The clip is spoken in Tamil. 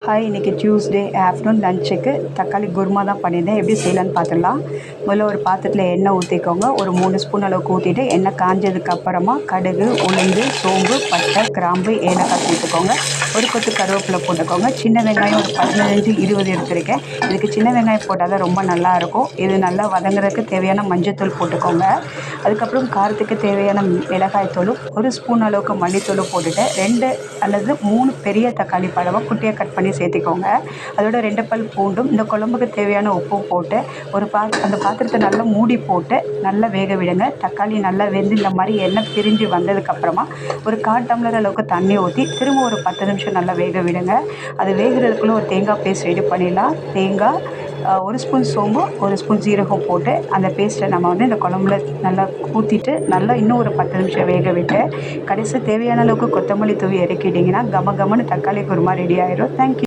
ஹாய், இன்றைக்கி டியூஸ்டே ஆஃப்டர்நூன் லஞ்சுக்கு தக்காளி குருமா தான் பண்ணியிருந்தேன். எப்படி செய்யலான்னு பார்த்துடலாம். முதல்ல ஒரு பாத்திரத்தில் எண்ணெய் ஊற்றிக்கோங்க. ஒரு 3 ஸ்பூன் அளவுக்கு ஊற்றிட்டு எண்ணெய் காஞ்சதுக்கு அப்புறமா கடுகு, உளுந்து, சோம்பு, பட்டை, கிராம்பு, ஏலக்காய் சேர்த்துக்கோங்க. ஒரு கொத்து கருவேப்பிலை போட்டுக்கோங்க. சின்ன வெங்காயம் ஒரு 15 20 எடுத்திருக்கேன். இதுக்கு சின்ன வெங்காயம் போட்டால் தான் ரொம்ப நல்லாயிருக்கும். இது நல்லா வதங்குறதுக்கு தேவையான மஞ்சத்தூள் போட்டுக்கோங்க. அதுக்கப்புறம் காரத்துக்கு தேவையான மிளகாய் தூளும், ஒரு ஸ்பூன் அளவுக்கு மல்லித்தூள் போட்டுட்டு 2 அல்லது 3 பெரிய தக்காளி பழமாக குட்டியாக கட் பண்ணி சேர்த்திக்கோங்க. அதோட 2 பல் பூண்டும், இந்த குழம்புக்கு தேவையான உப்பும் போட்டு அந்த பாத்திரத்தை நல்லா மூடி போட்டு நல்லா வேக விடுங்க. தக்காளி நல்லா வெந்து இந்த மாதிரி எண்ணெய் பிரிஞ்சு வந்ததுக்கப்புறமா ஒரு 1/4 டம்ளர் அளவுக்கு தண்ணி ஊற்றி திரும்ப ஒரு 10 நிமிஷம் நல்லா வேக விடுங்க. அது வேகிறதுக்குள்ளே ஒரு தேங்காய் பேஸ்ட் ரெடி பண்ணிடலாம். தேங்காய், 1 ஸ்பூன் சோம்பு, 1 ஸ்பூன் ஜீரகம் போட்டு அந்த பேஸ்ட்டை நம்ம இந்த குழம்புல நல்லா ஊற்றிட்டு நல்லா இன்னும் ஒரு 10 நிமிஷம் வேக விட்டு கடைசி தேவையான அளவுக்கு கொத்தமல்லி தூவி இறக்கிட்டிங்கன்னா கம கமன்னு தக்காளி குருமா ரெடி ஆயிடும். தேங்க்யூ.